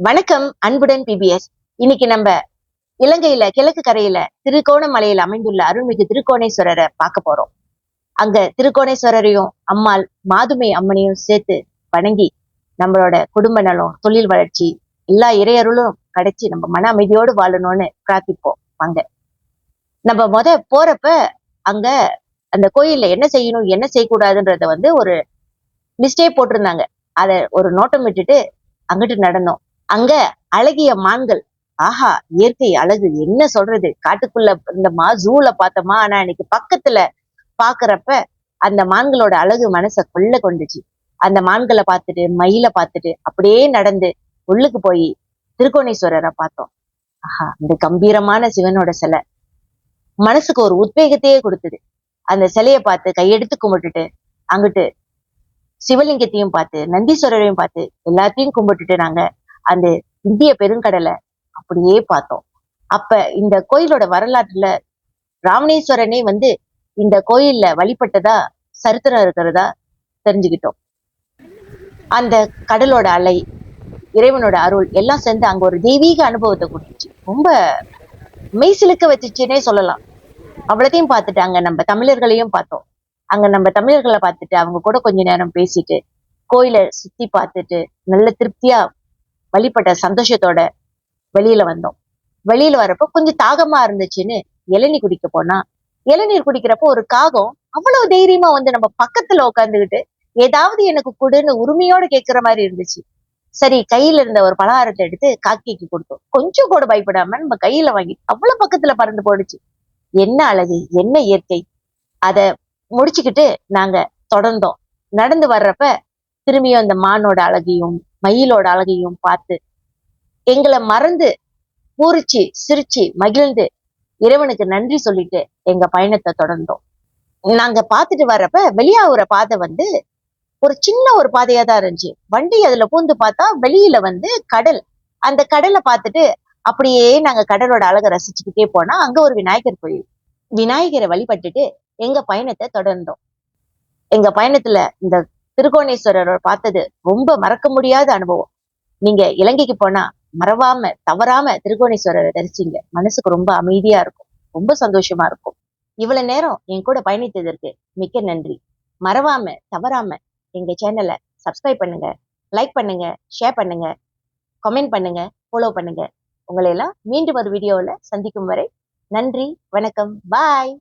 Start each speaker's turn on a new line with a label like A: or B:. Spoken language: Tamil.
A: வணக்கம், அன்புடன் பிபிஎஸ். இன்னைக்கு நம்ம இலங்கையில கிழக்கு கரையில திருகோணமலையில அமைந்துள்ள அருள்மிகு திருக்கோணேஸ்வரரை பார்க்க போறோம். அங்க திருக்கோணேஸ்வரரையும் அம்மாள் மாதுமை அம்மனையும் சேர்த்து வணங்கி நம்மளோட குடும்ப நலம், தொழில் வளர்ச்சி, எல்லா இறையருளும் கிடைச்சி நம்ம மன அமைதியோடு வாழணும்னு பிரார்த்திப்போம். அங்க நம்ம போறப்ப அங்க அந்த கோயில்ல என்ன செய்யணும் என்ன செய்யக்கூடாதுன்றத ஒரு லிஸ்டே போட்டிருந்தாங்க. அத ஒரு நோட்டம் விட்டுட்டு அங்கிட்டு நடந்தோம். அங்க அழகிய மான்கள், ஆஹா இயற்கை அழகு என்ன சொல்றது. காட்டுக்குள்ள இந்த ஜூல பார்த்தோமா, ஆனா இன்னைக்கு பக்கத்துல பாக்குறப்ப அந்த மான்களோட அழகு மனசை கொள்ள கொண்டுச்சு. அந்த மான்களை பார்த்துட்டு மயிலை பார்த்துட்டு அப்படியே நடந்து உள்ளுக்கு போய் திருக்கோணேஸ்வரரை பார்த்தோம். ஆஹா, இந்த கம்பீரமான சிவனோட சிலை மனசுக்கு ஒரு உத்வேகத்தையே கொடுத்தது. அந்த சிலையை பார்த்து கையெடுத்து கும்பிட்டுட்டு அங்கிட்டு சிவலிங்கத்தையும் பார்த்து நந்தீஸ்வரரையும் பார்த்து எல்லாத்தையும் கும்பிட்டுட்டு நாங்க அந்த இந்திய பெருங்கடலை அப்படியே பார்த்தோம். அப்ப இந்த கோயிலோட வரலாற்றுல ராமணேஸ்வரனே இந்த கோயில்ல வழிபட்டதா சரித்திரம் இருக்கிறதா தெரிஞ்சுக்கிட்டோம். அந்த கடலோட அலை, இறைவனோட அருள் எல்லாம் சேர்ந்து அங்க ஒரு தெய்வீக அனுபவத்தை கொடுத்துச்சு. ரொம்ப மெய்சிலுக்க வச்சுச்சுன்னே சொல்லலாம். அவ்வளத்தையும் பார்த்துட்டு அங்க நம்ம தமிழர்களையும் பார்த்தோம். அங்க நம்ம தமிழர்களை பார்த்துட்டு அவங்க கூட கொஞ்ச நேரம் பேசிட்டு கோயிலை சுத்தி பார்த்துட்டு நல்ல திருப்தியா வழிபட்ட சந்தோஷத்தோட வெளியில வந்தோம். வெளியில வரப்போ கொஞ்சம் தாகமா இருந்துச்சுன்னு இளநீர் குடிக்க போனா, இளநீர் குடிக்கிறப்போ ஒரு காகம் அவ்வளவு தைரியமா நம்ம பக்கத்துல உட்காந்துக்கிட்டு ஏதாவது எனக்கு கொடுன்னு உரிமையோட கேட்கிற மாதிரி இருந்துச்சு. சரி, கையில இருந்த ஒரு பலகாரத்தை எடுத்து காக்கைக்கு கொடுத்தோம். கொஞ்சம் கூட பயப்படாம நம்ம கையில வாங்கி அவ்வளவு பக்கத்துல பறந்து போடுச்சு. என்ன அழகு, என்ன இயற்கை. அத முடிச்சுக்கிட்டு நாங்க தொடர்ந்தோம். நடந்து வர்றப்ப திரும்பியும் அந்த மானோட அழகையும் மயிலோட அழகையும் பார்த்து எங்களை மறந்து பூரிச்சு சிரிச்சு மகிழ்ந்து இறைவனுக்கு நன்றி சொல்லிட்டு எங்க பயணத்தை தொடர்ந்தோம். நாங்க பார்த்துட்டு வர்றப்ப வெளியாகிற பாதை ஒரு சின்ன ஒரு பாதையா தான் இருந்துச்சு. வண்டி அதுல பூந்து பார்த்தா வெளியில கடல். அந்த கடலை பார்த்துட்டு அப்படியே நாங்க கடலோட அழகை ரசிச்சுக்கிட்டே போனா அங்க ஒரு விநாயகர் கோயில். விநாயகரை வழிபட்டுட்டு எங்க பயணத்தை தொடர்ந்தோம். எங்க பயணத்துல இந்த திருக்கோணேஸ்வரரை பார்த்தது ரொம்ப மறக்க முடியாத அனுபவம். நீங்க இலங்கைக்கு போனா மறவாம தவறாம திருக்கோணேஸ்வரரை தரிசிங்க. மனசுக்கு ரொம்ப அமைதியா இருக்கும், ரொம்ப சந்தோஷமா இருக்கும். இவ்வளவு நேரம் என் கூட பயணித்ததற்கு மிக்க நன்றி. மறவாம தவறாம எங்க சேனலை சப்ஸ்கிரைப் பண்ணுங்க, லைக் பண்ணுங்க, ஷேர் பண்ணுங்க, கமெண்ட் பண்ணுங்க, ஃபாலோ பண்ணுங்க. உங்களை எல்லாம் மீண்டும் ஒரு வீடியோவில் சந்திக்கும் வரை நன்றி, வணக்கம், பாய்.